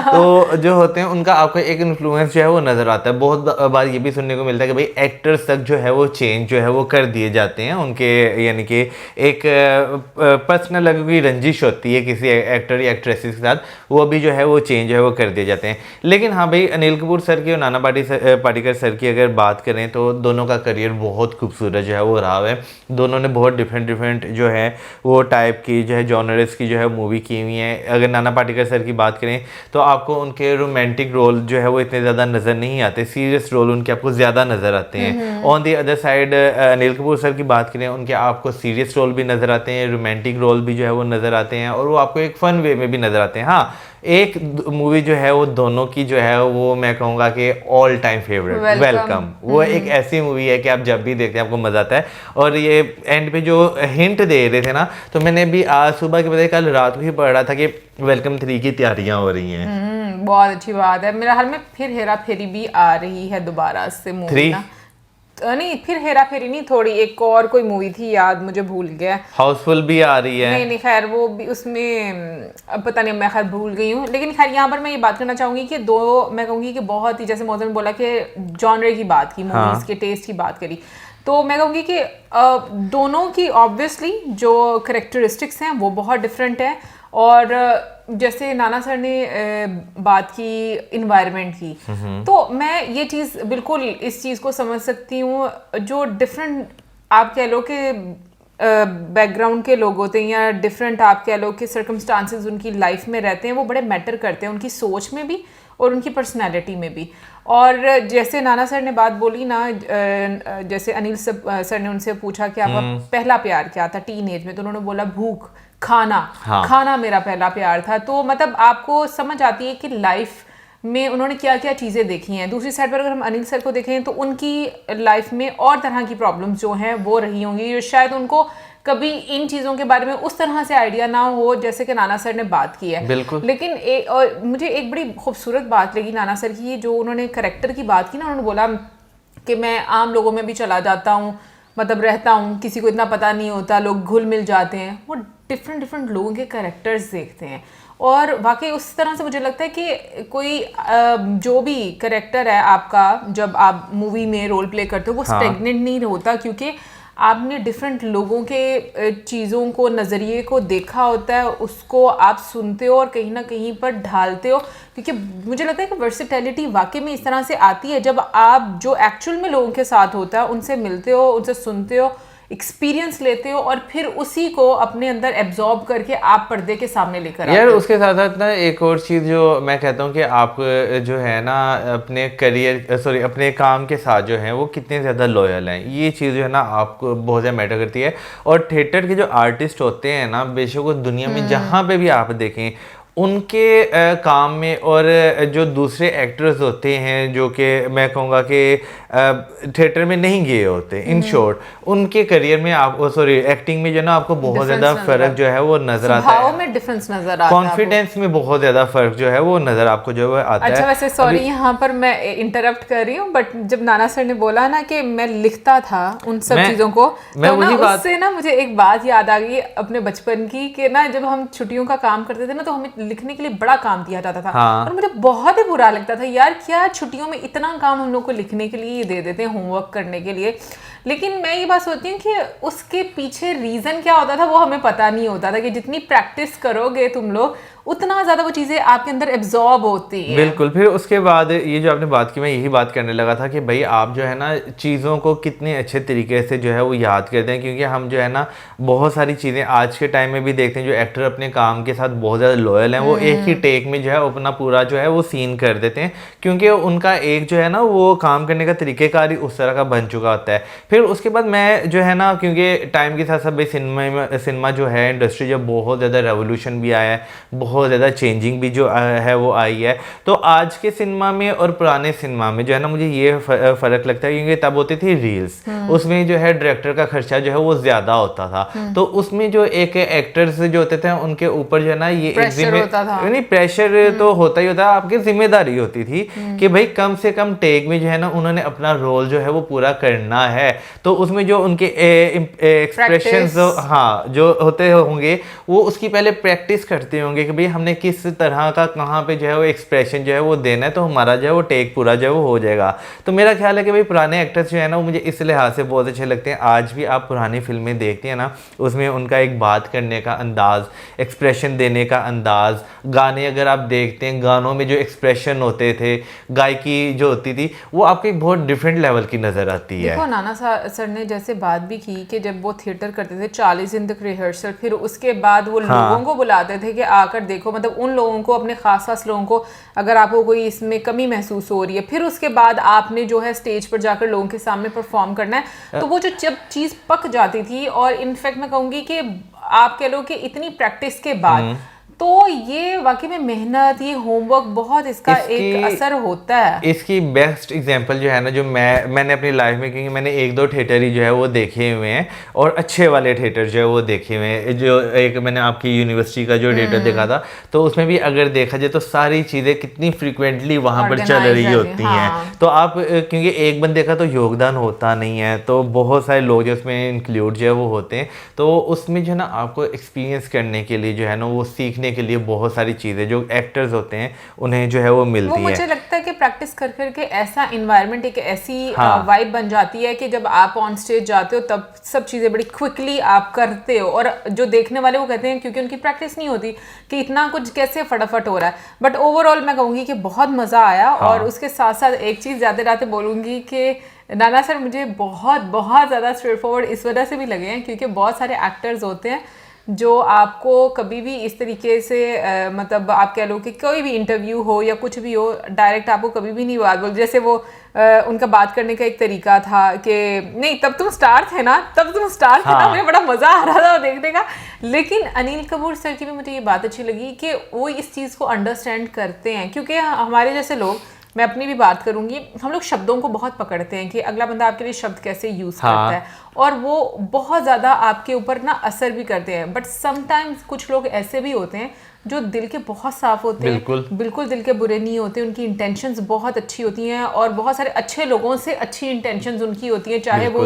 तो जो होते हैं उनका आपको एक इन्फ्लुएंस जो है वो नजर आता है। बहुत बार ये भी सुनने को मिलता है कि भाई एक्टर्स तक जो है वो चेंज जो है वो कर दिए जाते हैं उनके, यानी कि एक पर्सनल अगर कोई रंजिश होती है किसी एक्टर या एक्ट्रेसेस के साथ, वो भी जो है वो चेंज है वो कर दिए जाते हैं। लेकिन हाँ भाई अनिल कपूर सर की और नाना पाटेकर सर की अगर बात करें तो दोनों का करियर बहुत खूबसूरत जो है वो रहा है। दोनों ने बहुत डिफरेंट जो है वो टाइप की जो है जॉनर्स की जो है मूवी की हुई है। अगर नाना पाटेकर सर की बात करें तो आपको उनके रोमांटिक रोल जो है वो इतने ज़्यादा नज़र नहीं आते, सीरियस रोल उनके आपको ज़्यादा नज़र आते हैं। On the other side Anil Kapoor sir की बात करें, उनके आपको सीरियस रोल भी नज़र आते हैं, रोमांटिक रोल भी जो है वो नज़र आते हैं और वो आपको एक फ़न वे में भी नज़र आते हैं। हाँ एक मूवी जो है वो दोनों की जो है वो मैं कहूँगा कि ऑल टाइम फेवरेट वेलकम, वो एक ऐसी मूवी है कि आप जब भी देखते हैं आपको मज़ा आता है। और ये एंड पे जो हिंट दे रहे थे ना, तो मैंने भी आज सुबह के बजाय कल रात को ही पढ़ रहा था कि वेलकम 3 की तैयारियां हो रही हैं। बहुत अच्छी बात है। मेरा हाल में फिर हेरा फेरी भी आ रही है दोबारा से मूवी ना। नहीं, फिर हेरा फेरी नहीं, थोड़ी एक और कोई मूवी थी, याद मुझे भूल गया। हाउसफुल भी आ रही है। नहीं खैर वो भी उसमें अब पता नहीं, मैं खैर भूल गई हूँ। लेकिन खैर यहाँ पर मैं ये बात करना चाहूँगी कि मैं कहूँगी कि बहुत ही, जैसे मौसम ने बोला कि जॉनरे की बात की, मूवीज़ के टेस्ट की बात करी, तो मैं कहूँगी कि दोनों की ऑब्वियसली जो करेक्टरिस्टिक्स हैं वो बहुत डिफरेंट है। और जैसे नाना सर ने बात की इन्वायरमेंट की, तो मैं ये चीज़ बिल्कुल इस चीज़ को समझ सकती हूँ। जो डिफरेंट आप कह लो कि बैकग्राउंड के लोग होते हैं, या डिफरेंट आप कह लो कि सर्कमस्टांसेस उनकी लाइफ में रहते हैं, वो बड़े मैटर करते हैं उनकी सोच में भी और उनकी पर्सनैलिटी में भी। और जैसे नाना सर ने बात बोली ना, जैसे अनिल सर ने उनसे पूछा कि आपका पहला प्यार क्या था टीन एज में, तो उन्होंने बोला भूख, खाना। हाँ। खाना मेरा पहला प्यार था। तो मतलब आपको समझ आती है कि लाइफ में उन्होंने क्या क्या चीज़ें देखी हैं। दूसरी साइड पर अगर हम अनिल सर को देखें तो उनकी लाइफ में और तरह की प्रॉब्लम्स जो हैं वो रही होंगी, जो शायद उनको कभी इन चीज़ों के बारे में उस तरह से आइडिया ना हो जैसे कि नाना सर ने बात की है। बिल्कुल। लेकिन और मुझे एक बड़ी खूबसूरत बात लगी नाना सर की, जो उन्होंने करेक्टर की बात की ना, उन्होंने बोला कि मैं आम लोगों में भी चला जाता हूँ, मतलब रहता हूँ, किसी को इतना पता नहीं होता, लोग घुल मिल जाते हैं। वो डिफरेंट लोगों के कैरेक्टर्स देखते हैं, और वाकई उस तरह से मुझे लगता है कि कोई जो भी कैरेक्टर है आपका, जब आप मूवी में रोल प्ले करते हो, वो स्टेगनेंट नहीं होता, क्योंकि आपने डिफरेंट लोगों के चीज़ों को, नज़रिए को देखा होता है, उसको आप सुनते हो और कहीं ना कहीं पर ढालते हो। क्योंकि मुझे लगता है कि वर्सेटैलिटी वाकई में इस तरह से आती है जब आप जो एक्चुअल में लोगों के साथ होता है उनसे मिलते हो, उनसे सुनते हो, एक्सपीरियंस लेते हो, और फिर उसी को अपने अंदर एब्जॉर्ब करके आप पर्दे के सामने लेकर आते हो। यार उसके साथ साथ ना एक और चीज़ जो मैं कहता हूँ कि आप जो है ना अपने अपने काम के साथ जो है वो कितने ज़्यादा लॉयल हैं, ये चीज़ जो है ना आपको बहुत ज़्यादा मैटर करती है। और थिएटर के जो आर्टिस्ट होते हैं ना, बेशक वो दुनिया में जहाँ पे भी आप देखें, उनके काम में, और जो दूसरे एक्टर्स होते हैं जो कि मैं कहूँगा कि थिएटर में नहीं गए होते, इन शॉर्ट उनके करियर में आप एक्टिंग में जो ना आपको बहुत ज़्यादा फ़र्क जो है वो नज़र आता है, में डिफरेंस नज़र आता है, कॉन्फिडेंस में बहुत ज़्यादा फ़र्क जो है वो नज़र आपको जो है आता है। अच्छा वैसे सॉरी यहाँ पर मैं इंटरप्ट कर रही हूँ, बट जब नाना सर ने बोला ना कि मैं लिखता था उन सब चीज़ों को, तो ना उससे ना मुझे एक बात याद आ गई अपने बचपन की, कि ना जब हम छुट्टियों का काम करते थे ना, तो हमें लिखने के लिए बड़ा काम दिया जाता था। हाँ। और मुझे बहुत ही बुरा लगता था, यार क्या छुट्टियों में इतना काम हम लोग को लिखने के लिए दे देते हैं, होमवर्क करने के लिए। लेकिन मैं ये बात सोचती हूँ कि उसके पीछे रीज़न क्या होता था वो हमें पता नहीं होता था, कि जितनी प्रैक्टिस करोगे तुम लोग उतना ज़्यादा वो चीज़ें आपके अंदर एब्जॉर्ब होती हैं। बिल्कुल। फिर उसके बाद ये जो आपने बात की, मैं यही बात करने लगा था कि भाई आप जो है ना चीज़ों को कितने अच्छे तरीके से जो है वो याद करते हैं, क्योंकि हम जो है ना बहुत सारी चीज़ें आज के टाइम में भी देखते हैं, जो एक्टर अपने काम के साथ बहुत ज़्यादा लॉयल हैं, वो एक ही टेक में जो है अपना पूरा जो है वो सीन कर देते हैं, क्योंकि उनका एक जो है ना वो काम करने का तरीक़ेकार ही उस तरह का बन चुका होता है। फिर उसके बाद मैं जो है ना, क्योंकि टाइम के साथ साथ भाई सिनेमा जो है इंडस्ट्री जो बहुत ज़्यादा रेवोल्यूशन भी आया है, बहुत ज़्यादा चेंजिंग भी जो है वो आई है। तो आज के सिनेमा में और पुराने सिनेमा में जो है ना मुझे ये फ़र्क लगता है, क्योंकि तब होती थी रील्स, उसमें जो है डायरेक्टर का खर्चा जो है वो ज़्यादा होता था, तो उसमें जो एक एक्टर्स जो होते थे उनके ऊपर जो है ना ये नहीं प्रेशर तो होता ही होता, आपकी जिम्मेदारी होती थी कि भाई कम से कम टेक में जो है ना उन्होंने अपना रोल जो है वो पूरा करना है। तो उसमें जो उनके एक्सप्रेशंस हाँ जो होते होंगे वो उसकी पहले प्रैक्टिस करते होंगे कि भाई हमने किस तरह का कहाँ पे जो है वो एक्सप्रेशन जो है वो देना है, तो हमारा जो है वो टेक पूरा जो है वो हो जाएगा। तो मेरा ख्याल है कि भाई पुराने एक्टर्स जो है ना वो मुझे इस लिहाज से बहुत अच्छे लगते हैं। आज भी आप पुरानी फिल्में देखते हैं ना, उसमें उनका एक बात करने का अंदाज, एक्सप्रेशन देने का अंदाज, गाने अगर आप देखते हैं, गानों में जो एक्सप्रेशन होते थे, गायकी जो होती थी, वो आपको एक बहुत डिफरेंट लेवल की नज़र आती है। देखो नाना सर ने जैसे बात भी की कि जब वो थिएटर करते थे 40 दिन तक रिहर्सल, फिर उसके बाद वो लोगों को बुलाते थे कि आकर देखो, मतलब उन लोगों को, अपने खास लोगों को, अगर आपको कोई इसमें कमी महसूस हो रही है, फिर उसके बाद आपने जो है स्टेज पर जाकर लोगों के सामने परफॉर्म करना है। तो वो जो जब चीज़ पक जाती थी, और इनफैक्ट मैं कहूँगी कि आप कह लो कि इतनी प्रैक्टिस के बाद तो ये वाकई में मेहनत, ये होमवर्क बहुत इसका एक असर होता है। इसकी बेस्ट एग्जांपल जो है ना, जो मैंने अपनी लाइफ में, क्योंकि मैंने 1-2 थिएटर ही जो है वो देखे हुए हैं और अच्छे वाले थिएटर जो है वो देखे हुए हैं। जो एक मैंने आपकी यूनिवर्सिटी का जो थिएटर देखा था, तो उसमें भी अगर देखा जाए तो सारी चीज़ें कितनी फ्रीक्वेंटली वहाँ पर चल रही होती हैं। तो आप क्योंकि एक बंदे का तो योगदान होता नहीं है, तो बहुत सारे लोग जो उसमें इंक्लूड जो है वो होते हैं, तो उसमें जो है ना आपको एक्सपीरियंस करने के लिए जो है ना वो सीखने के लिए बहुत सारी चीज़ें जो एक्टर्स होते हैं उन्हें जो है वो मिलती है। मुझे लगता है कि प्रैक्टिस कर करके ऐसा इन्वायरमेंट, एक ऐसी वाइब बन जाती है कि जब आप ऑन स्टेज जाते हो तब सब चीज़ें बड़ी क्विकली आप करते हो, और जो देखने वाले वो कहते हैं क्योंकि उनकी प्रैक्टिस नहीं होती कि इतना कुछ कैसे फटाफट हो रहा है। बट ओवरऑल मैं कहूँगी कि बहुत मज़ा आया। और उसके साथ साथ एक चीज़ जाते जाते बोलूँगी कि नाना सर मुझे बहुत बहुत ज़्यादा स्ट्रेट फॉरवर्ड इस वजह से भी लगे हैं क्योंकि बहुत सारे एक्टर्स होते हैं जो आपको कभी भी इस तरीके से मतलब आप कह लो कि कोई भी इंटरव्यू हो या कुछ भी हो, डायरेक्ट आपको कभी भी नहीं बात बोल, जैसे वो उनका बात करने का एक तरीका था कि नहीं तब तुम स्टार थे ना, मुझे बड़ा मज़ा आ रहा था देखने का। लेकिन अनिल कपूर सर की भी मुझे ये बात अच्छी लगी कि वो इस चीज़ को अंडरस्टैंड करते हैं, क्योंकि हमारे जैसे लोग, मैं अपनी भी बात करूंगी, हम लोग शब्दों को बहुत पकड़ते हैं कि अगला बंदा आपके लिए शब्द कैसे यूज करता है, और वो बहुत ज़्यादा आपके ऊपर ना असर भी करते हैं। बट समटाइम्स कुछ लोग ऐसे भी होते हैं जो दिल के बहुत साफ होते हैं, बिल्कुल दिल के बुरे नहीं होते, उनकी इंटेंशंस बहुत अच्छी होती हैं और बहुत सारे अच्छे लोगों से अच्छी इंटेंशंस उनकी होती हैं, चाहे वो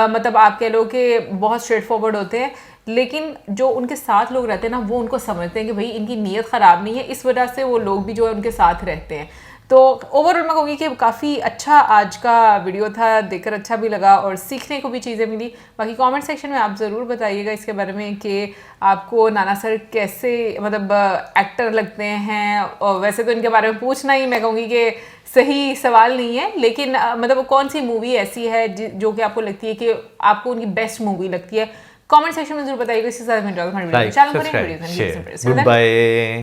मतलब आप कह लो कि बहुत स्ट्रेट फॉरवर्ड होते हैं, लेकिन जो उनके साथ लोग रहते हैं ना वो उनको समझते हैं कि भाई इनकी नीयत ख़राब नहीं है, इस वजह से वो लोग भी जो है उनके साथ रहते हैं। तो ओवरऑल मैं कहूँगी कि काफ़ी अच्छा आज का वीडियो था, देखकर अच्छा भी लगा और सीखने को भी चीज़ें मिली। बाकी कमेंट सेक्शन में आप ज़रूर बताइएगा इसके बारे में कि आपको नाना सर कैसे मतलब एक्टर लगते हैं, और वैसे तो इनके बारे में पूछना ही मैं कहूँगी कि सही सवाल नहीं है, लेकिन मतलब कौन सी मूवी ऐसी है जो कि आपको लगती है कि आपको उनकी बेस्ट मूवी लगती है, कमेंट सेक्शन में जरूर बताइएगा। इसके साथ में